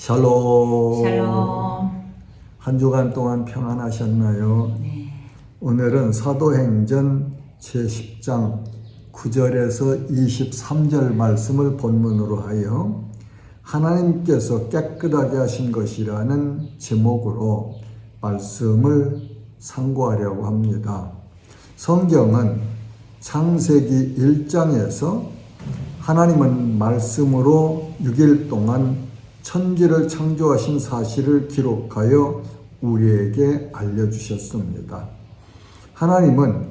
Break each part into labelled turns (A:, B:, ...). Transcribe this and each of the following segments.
A: 샬롬.
B: 샬롬.
A: 한 주간 동안 평안하셨나요?
B: 네.
A: 오늘은 사도행전 제10장 9절에서 23절 말씀을 본문으로 하여 하나님께서 깨끗하게 하신 것이라는 제목으로 말씀을 상고하려고 합니다. 성경은 창세기 1장에서 하나님은 말씀으로 6일 동안 천지를 창조하신 사실을 기록하여 우리에게 알려주셨습니다. 하나님은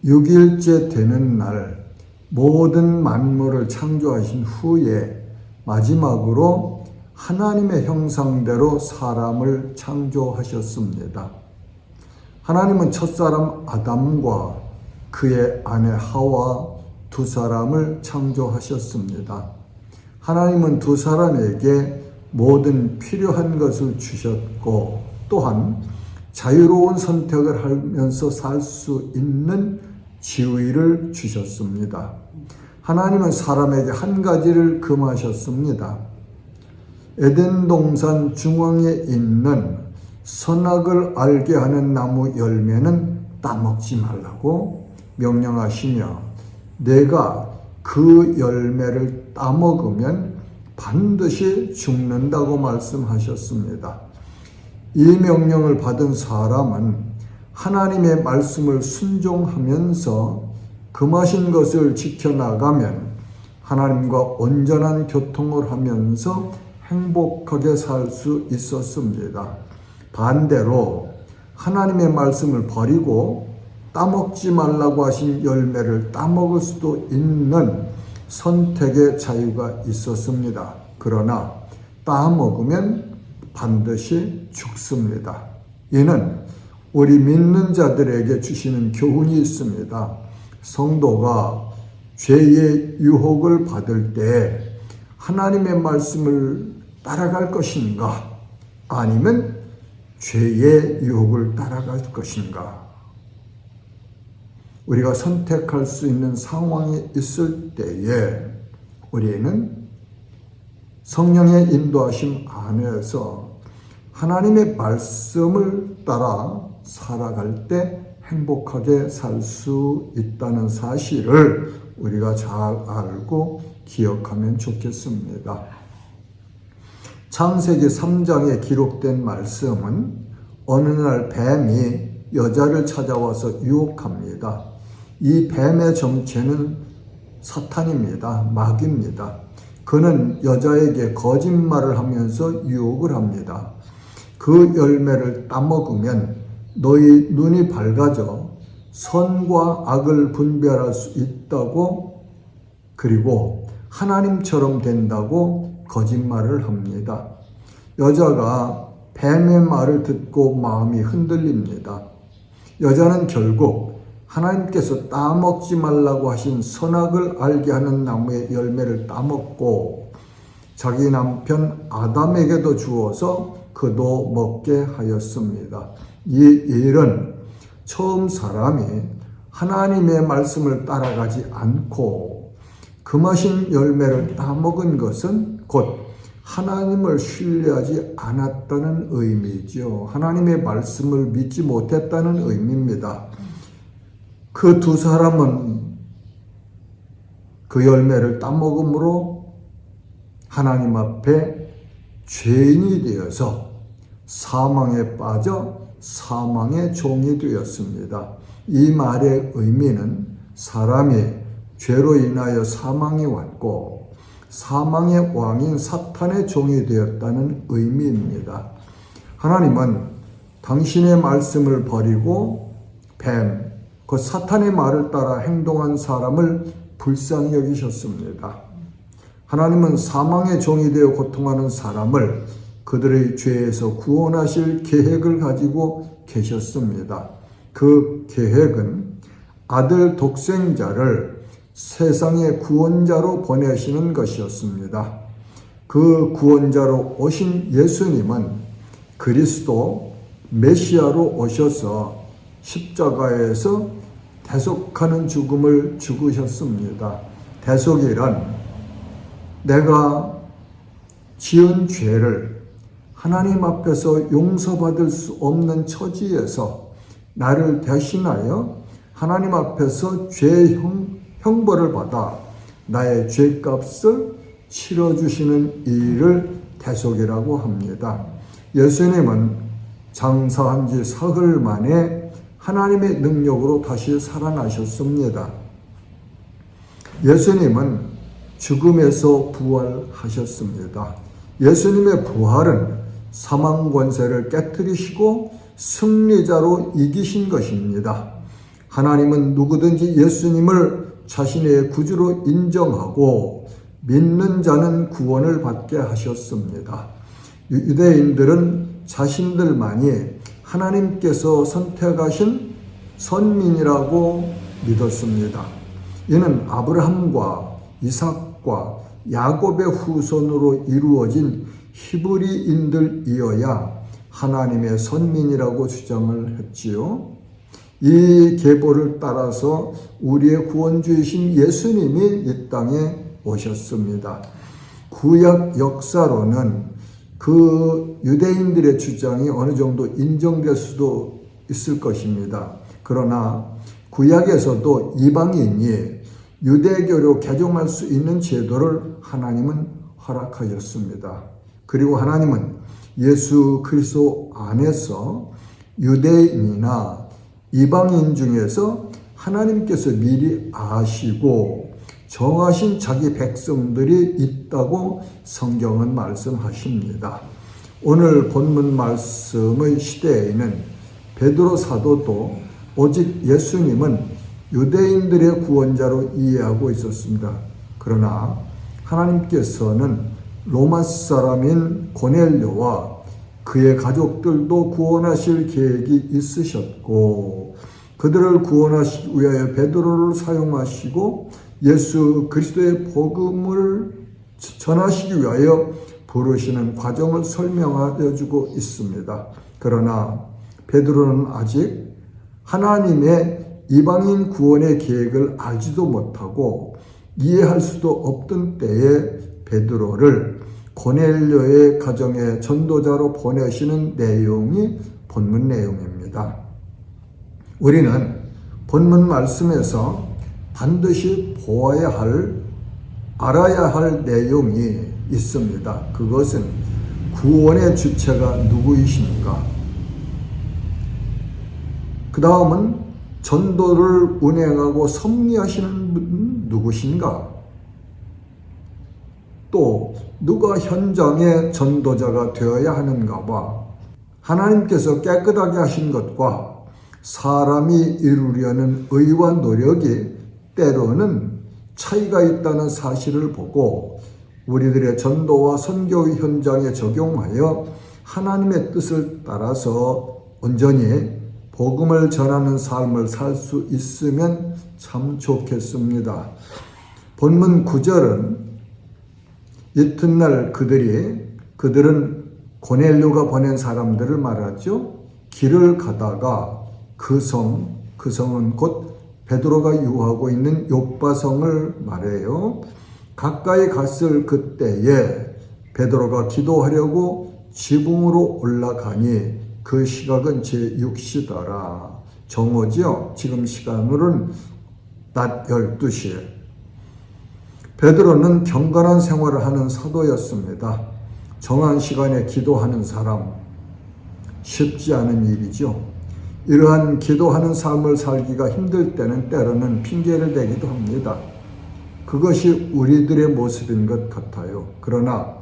A: 6일째 되는 날 모든 만물을 창조하신 후에 마지막으로 하나님의 형상대로 사람을 창조하셨습니다. 하나님은 첫사람 아담과 그의 아내 하와 두 사람을 창조하셨습니다. 하나님은 두 사람에게 모든 필요한 것을 주셨고 또한 자유로운 선택을 하면서 살 수 있는 지위를 주셨습니다. 하나님은 사람에게 한 가지를 금하셨습니다. 에덴 동산 중앙에 있는 선악을 알게 하는 나무 열매는 따먹지 말라고 명령하시며 내가 그 열매를 따먹으면 반드시 죽는다고 말씀하셨습니다. 이 명령을 받은 사람은 하나님의 말씀을 순종하면서 금하신 것을 지켜나가면 하나님과 온전한 교통을 하면서 행복하게 살 수 있었습니다. 반대로 하나님의 말씀을 버리고 따먹지 말라고 하신 열매를 따먹을 수도 있는 선택의 자유가 있었습니다. 그러나 따먹으면 반드시 죽습니다. 이는 우리 믿는 자들에게 주시는 교훈이 있습니다. 성도가 죄의 유혹을 받을 때 하나님의 말씀을 따라갈 것인가 아니면 죄의 유혹을 따라갈 것인가 우리가 선택할 수 있는 상황에 있을 때에 우리는 성령의 인도하심 안에서 하나님의 말씀을 따라 살아갈 때 행복하게 살 수 있다는 사실을 우리가 잘 알고 기억하면 좋겠습니다. 창세기 3장에 기록된 말씀은 어느 날 뱀이 여자를 찾아와서 유혹합니다. 이 뱀의 정체는 사탄입니다. 마귀입니다. 그는 여자에게 거짓말을 하면서 유혹을 합니다. 그 열매를 따먹으면 너희 눈이 밝아져 선과 악을 분별할 수 있다고 그리고 하나님처럼 된다고 거짓말을 합니다. 여자가 뱀의 말을 듣고 마음이 흔들립니다. 여자는 결국 하나님께서 따먹지 말라고 하신 선악을 알게 하는 나무의 열매를 따먹고 자기 남편 아담에게도 주어서 그도 먹게 하였습니다. 이 일은 처음 사람이 하나님의 말씀을 따라가지 않고 금하신 열매를 따먹은 것은 곧 하나님을 신뢰하지 않았다는 의미죠. 하나님의 말씀을 믿지 못했다는 의미입니다. 그 두 사람은 그 열매를 따먹음으로 하나님 앞에 죄인이 되어서 사망에 빠져 사망의 종이 되었습니다. 이 말의 의미는 사람이 죄로 인하여 사망이 왔고 사망의 왕인 사탄의 종이 되었다는 의미입니다. 하나님은 당신의 말씀을 버리고 뱀, 그 사탄의 말을 따라 행동한 사람을 불쌍히 여기셨습니다. 하나님은 사망의 종이 되어 고통하는 사람을 그들의 죄에서 구원하실 계획을 가지고 계셨습니다. 그 계획은 아들 독생자를 세상의 구원자로 보내시는 것이었습니다. 그 구원자로 오신 예수님은 그리스도 메시아로 오셔서 십자가에서 대속하는 죽음을 죽으셨습니다. 대속이란 내가 지은 죄를 하나님 앞에서 용서받을 수 없는 처지에서 나를 대신하여 하나님 앞에서 죄의 형벌을 받아 나의 죄값을 치러주시는 일을 대속이라고 합니다. 예수님은 장사한 지 사흘 만에 하나님의 능력으로 다시 살아나셨습니다. 예수님은 죽음에서 부활하셨습니다. 예수님의 부활은 사망 권세를 깨뜨리시고 승리자로 이기신 것입니다. 하나님은 누구든지 예수님을 자신의 구주로 인정하고 믿는 자는 구원을 받게 하셨습니다. 유대인들은 자신들만이 하나님께서 선택하신 선민이라고 믿었습니다. 이는 아브라함과 이삭과 야곱의 후손으로 이루어진 히브리인들이어야 하나님의 선민이라고 주장을 했지요. 이 계보를 따라서 우리의 구원주이신 예수님이 이 땅에 오셨습니다. 구약 역사로는 그 유대인들의 주장이 어느 정도 인정될 수도 있을 것입니다. 그러나 구약에서도 이방인이 유대교로 개종할 수 있는 제도를 하나님은 허락하셨습니다. 그리고 하나님은 예수 그리스도 안에서 유대인이나 이방인 중에서 하나님께서 미리 아시고 정하신 자기 백성들이 있다고 성경은 말씀하십니다. 오늘 본문 말씀의 시대에는 베드로 사도도 오직 예수님은 유대인들의 구원자로 이해하고 있었습니다. 그러나 하나님께서는 로마 사람인 고넬료와 그의 가족들도 구원하실 계획이 있으셨고 그들을 구원하시기 위하여 베드로를 사용하시고 예수 그리스도의 복음을 전하시기 위하여 부르시는 과정을 설명하여 주고 있습니다. 그러나 베드로는 아직 하나님의 이방인 구원의 계획을 알지도 못하고 이해할 수도 없던 때에 베드로를 고넬료의 가정에 전도자로 보내시는 내용이 본문 내용입니다. 우리는 본문 말씀에서 반드시 보아야 할, 알아야 할 내용이 있습니다. 그것은 구원의 주체가 누구이신가? 그 다음은 전도를 운행하고 섭리하시는 분은 누구신가? 또 누가 현장의 전도자가 되어야 하는가와 하나님께서 깨끗하게 하신 것과 사람이 이루려는 의와 노력이 때로는 차이가 있다는 사실을 보고 우리들의 전도와 선교 현장에 적용하여 하나님의 뜻을 따라서 온전히 복음을 전하는 삶을 살 수 있으면 참 좋겠습니다. 본문 9절은 이튿날 그들은 고넬료가 보낸 사람들을 말하죠. 길을 가다가 그 성은 곧 베드로가 유하고 있는 욥바성을 말해요. 가까이 갔을 그때에 베드로가 기도하려고 지붕으로 올라가니 그 시각은 제6시더라. 정오죠. 지금 시간으로는 낮 12시에. 베드로는 경건한 생활을 하는 사도였습니다. 정한 시간에 기도하는 사람, 쉽지 않은 일이죠. 이러한 기도하는 삶을 살기가 힘들 때는 때로는 핑계를 대기도 합니다. 그것이 우리들의 모습인 것 같아요. 그러나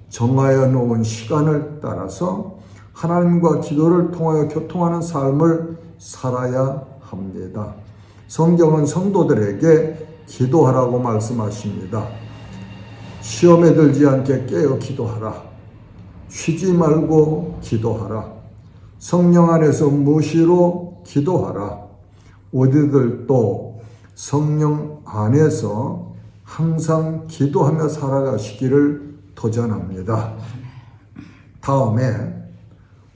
A: 정하여 놓은 시간을 따라서 하나님과 기도를 통하여 교통하는 삶을 살아야 합니다. 성경은 성도들에게 기도하라고 말씀하십니다. 시험에 들지 않게 깨어 기도하라. 쉬지 말고 기도하라. 성령 안에서 무시로 기도하라. 우리들도 성령 안에서 항상 기도하며 살아가시기를 도전합니다. 다음에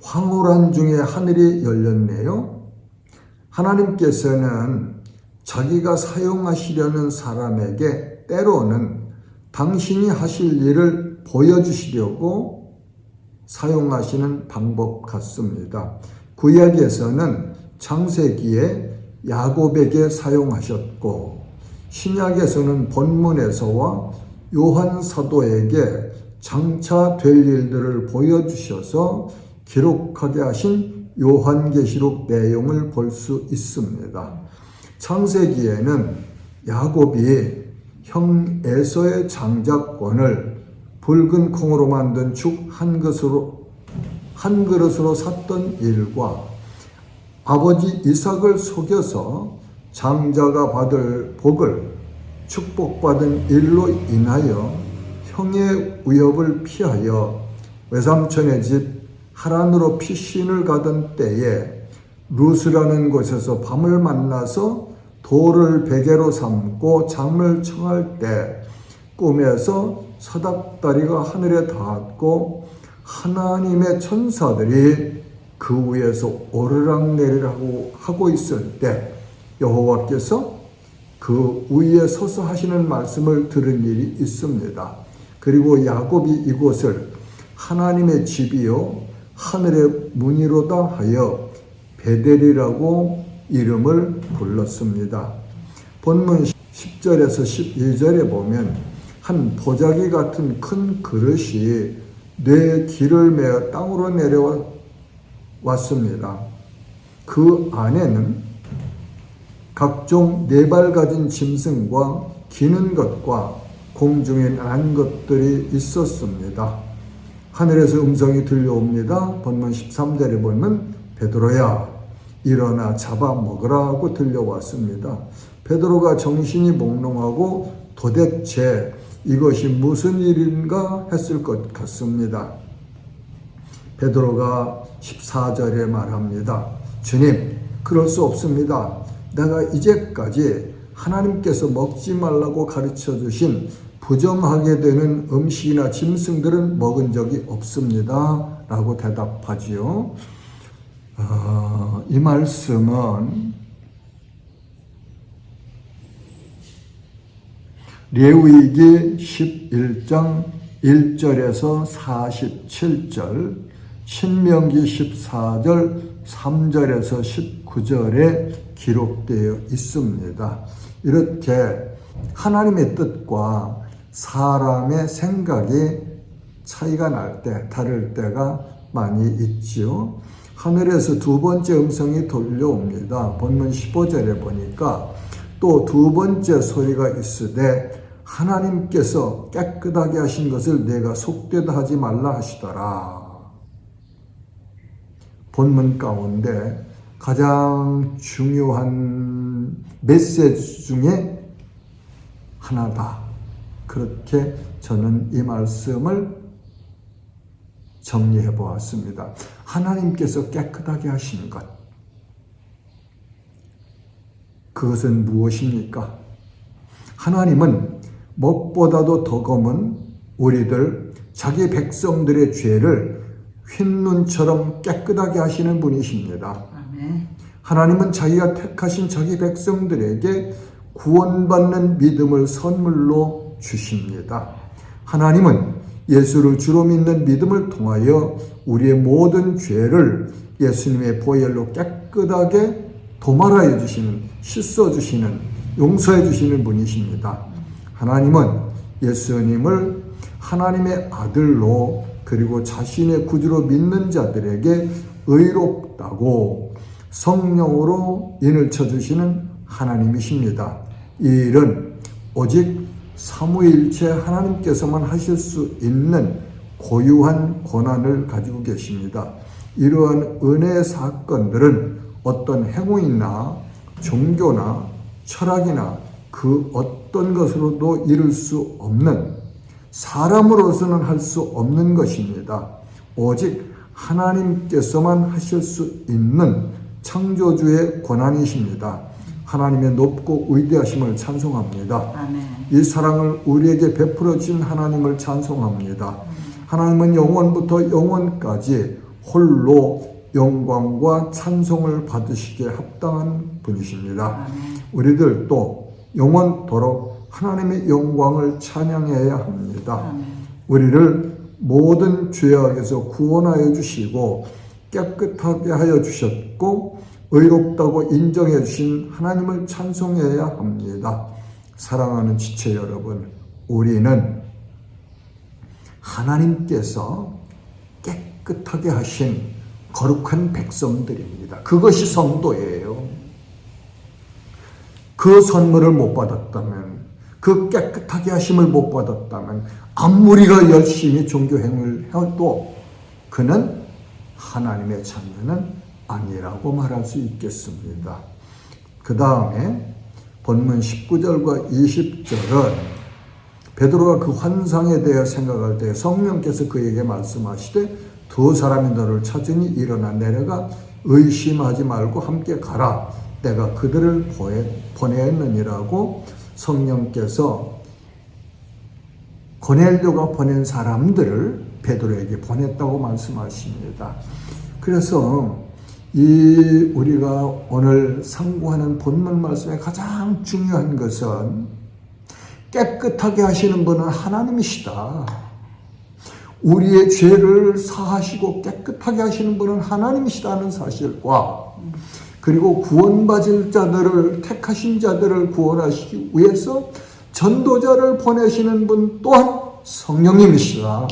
A: 황홀한 중에 하늘이 열렸네요. 하나님께서는 자기가 사용하시려는 사람에게 때로는 당신이 하실 일을 보여주시려고 사용하시는 방법 같습니다. 구약에서는 창세기에 야곱에게 사용하셨고, 신약에서는 본문에서와 요한 사도에게 장차 될 일들을 보여주셔서 기록하게 하신 요한계시록 내용을 볼 수 있습니다. 창세기에는 야곱이 형 에서의 장자권을 붉은 콩으로 만든 죽 한 그릇으로 샀던 일과 아버지 이삭을 속여서 장자가 받을 복을 축복받은 일로 인하여 형의 위협을 피하여 외삼촌의 집 하란으로 피신을 가던 때에 루스라는 곳에서 밤을 만나서 돌을 베개로 삼고 잠을 청할 때 꿈에서 사닥다리가 하늘에 닿았고 하나님의 천사들이 그 위에서 오르락내리락 하고 있을 때 여호와께서 그 위에 서서 하시는 말씀을 들은 일이 있습니다. 그리고 야곱이 이곳을 하나님의 집이요 하늘의 문이로다 하여 베델이라고 이름을 불렀습니다. 본문 10절에서 12절에 보면 한 보자기 같은 큰 그릇이 뇌 길을 메어 땅으로 내려왔습니다. 그 안에는 각종 네 발 가진 짐승과 기는 것과 공중에 난 것들이 있었습니다. 하늘에서 음성이 들려옵니다. 본문 13절에 보면 베드로야 일어나 잡아먹으라고 들려왔습니다. 베드로가 정신이 몽롱하고 도대체 이것이 무슨 일인가 했을 것 같습니다. 베드로가 14절에 말합니다. 주님, 그럴 수 없습니다. 내가 이제까지 하나님께서 먹지 말라고 가르쳐 주신 부정하게 되는 음식이나 짐승들은 먹은 적이 없습니다. 라고 대답하지요. 이 말씀은 레위기 11장 1절에서 47절, 신명기 14절 3절에서 19절에 기록되어 있습니다. 이렇게 하나님의 뜻과 사람의 생각이 차이가 날 때, 다를 때가 많이 있지요. 하늘에서 두 번째 음성이 들려옵니다. 본문 15절에 보니까 또 두 번째 소리가 있으되 하나님께서 깨끗하게 하신 것을 내가 속되다 하지 말라 하시더라. 본문 가운데 가장 중요한 메시지 중에 하나다. 그렇게 저는 이 말씀을 정리해 보았습니다. 하나님께서 깨끗하게 하신 것. 그것은 무엇입니까? 하나님은 먹보다도 더 검은 우리들, 자기 백성들의 죄를 흰눈처럼 깨끗하게 하시는 분이십니다. 아멘. 하나님은 자기가 택하신 자기 백성들에게 구원받는 믿음을 선물로 주십니다. 하나님은 예수를 주로 믿는 믿음을 통하여 우리의 모든 죄를 예수님의 보혈로 깨끗하게 도말하여 주시는, 씻어 주시는, 용서해 주시는 분이십니다. 하나님은 예수님을 하나님의 아들로 그리고 자신의 구주로 믿는 자들에게 의롭다고 성령으로 인을 쳐주시는 하나님이십니다. 이 일은 오직 삼위일체 하나님께서만 하실 수 있는 고유한 권한을 가지고 계십니다. 이러한 은혜의 사건들은 어떤 행위나 종교나 철학이나 그 어떤 것으로도 이룰 수 없는, 사람으로서는 할 수 없는 것입니다. 오직 하나님께서만 하실 수 있는 창조주의 권한이십니다. 하나님의 높고 위대하심을 찬송합니다.
B: 아멘.
A: 이 사랑을 우리에게 베풀어 주신 하나님을 찬송합니다. 하나님은 영원부터 영원까지 홀로 영광과 찬송을 받으시기에 합당한 분이십니다.
B: 아멘.
A: 우리들도 영원토록 하나님의 영광을 찬양해야 합니다.
B: 아멘.
A: 우리를 모든 죄악에서 구원하여 주시고 깨끗하게 하여 주셨고 의롭다고 인정해 주신 하나님을 찬송해야 합니다. 사랑하는 지체 여러분, 우리는 하나님께서 깨끗하게 하신 거룩한 백성들입니다. 그것이 성도예요. 그 선물을 못 받았다면, 그 깨끗하게 하심을 못 받았다면 아무리가 열심히 종교행위를 해도 그는 하나님의 자녀는 아니라고 말할 수 있겠습니다. 그 다음에 본문 19절과 20절은 베드로가 그 환상에 대해 생각할 때 성령께서 그에게 말씀하시되 두 사람이 너를 찾으니 일어나 내려가 의심하지 말고 함께 가라. 내가 그들을 보냈느니라고 성령께서 고넬료가 보낸 사람들을 베드로에게 보냈다고 말씀하십니다. 그래서 우리가 오늘 상고하는 본문 말씀의 가장 중요한 것은 깨끗하게 하시는 분은 하나님이시다. 우리의 죄를 사하시고 깨끗하게 하시는 분은 하나님이시다는 사실과 그리고 구원받을 자들을 택하신 자들을 구원하시기 위해서 전도자를 보내시는 분 또한 성령님이시다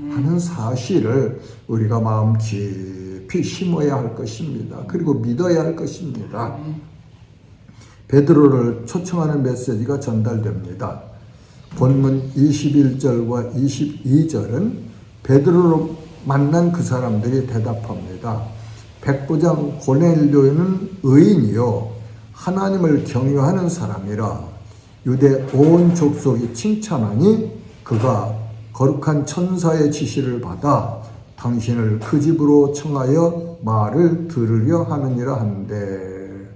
A: 하는 사실을 우리가 마음 깊이 심어야 할 것입니다. 그리고 믿어야 할 것입니다. 베드로를 초청하는 메시지가 전달됩니다. 본문 21절과 22절은 베드로를 만난 그 사람들이 대답합니다. 백부장 고넬료는 의인이요 하나님을 경유하는 사람이라 유대 온 족속이 칭찬하니 그가 거룩한 천사의 지시를 받아 당신을 그 집으로 청하여 말을 들으려 하느니라 한데,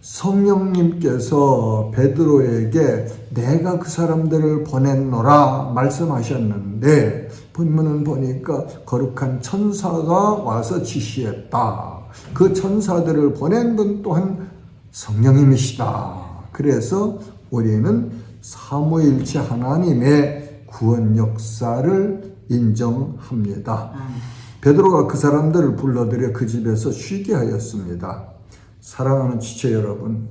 A: 성령님께서 베드로에게 내가 그 사람들을 보냈노라 말씀하셨는데 본문은 보니까 거룩한 천사가 와서 지시했다. 그 천사들을 보낸 분 또한 성령님이시다. 그래서 우리는 삼위일체 하나님의 구원 역사를 인정합니다. 베드로가 그 사람들을 불러들여 그 집에서 쉬게 하였습니다. 사랑하는 지체 여러분,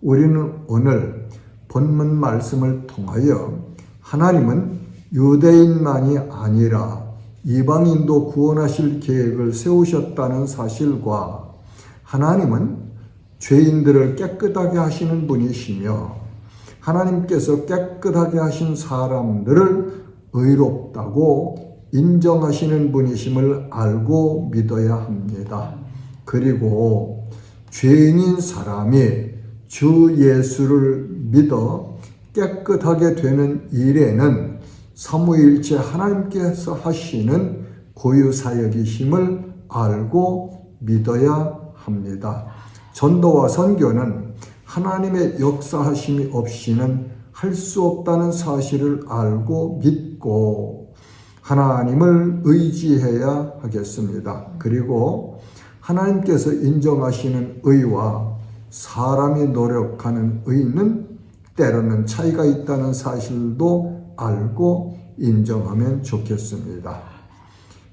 A: 우리는 오늘 본문 말씀을 통하여 하나님은 유대인만이 아니라 이방인도 구원하실 계획을 세우셨다는 사실과 하나님은 죄인들을 깨끗하게 하시는 분이시며 하나님께서 깨끗하게 하신 사람들을 의롭다고 인정하시는 분이심을 알고 믿어야 합니다. 그리고 죄인인 사람이 주 예수를 믿어 깨끗하게 되는 일에는 삼위일체 하나님께서 하시는 고유 사역이심을 알고 믿어야 합니다. 전도와 선교는 하나님의 역사하심이 없이는 할 수 없다는 사실을 알고 믿고 하나님을 의지해야 하겠습니다. 그리고 하나님께서 인정하시는 의와 사람이 노력하는 의는 때로는 차이가 있다는 사실도 알고 인정하면 좋겠습니다.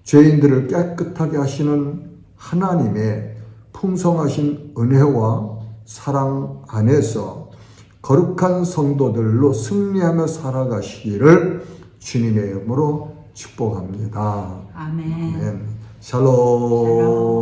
A: 죄인들을 깨끗하게 하시는 하나님의 풍성하신 은혜와 사랑 안에서 거룩한 성도들로 승리하며 살아가시기를 주님의 이름으로 축복합니다.
B: 아멘.
A: 아멘. 샬롬.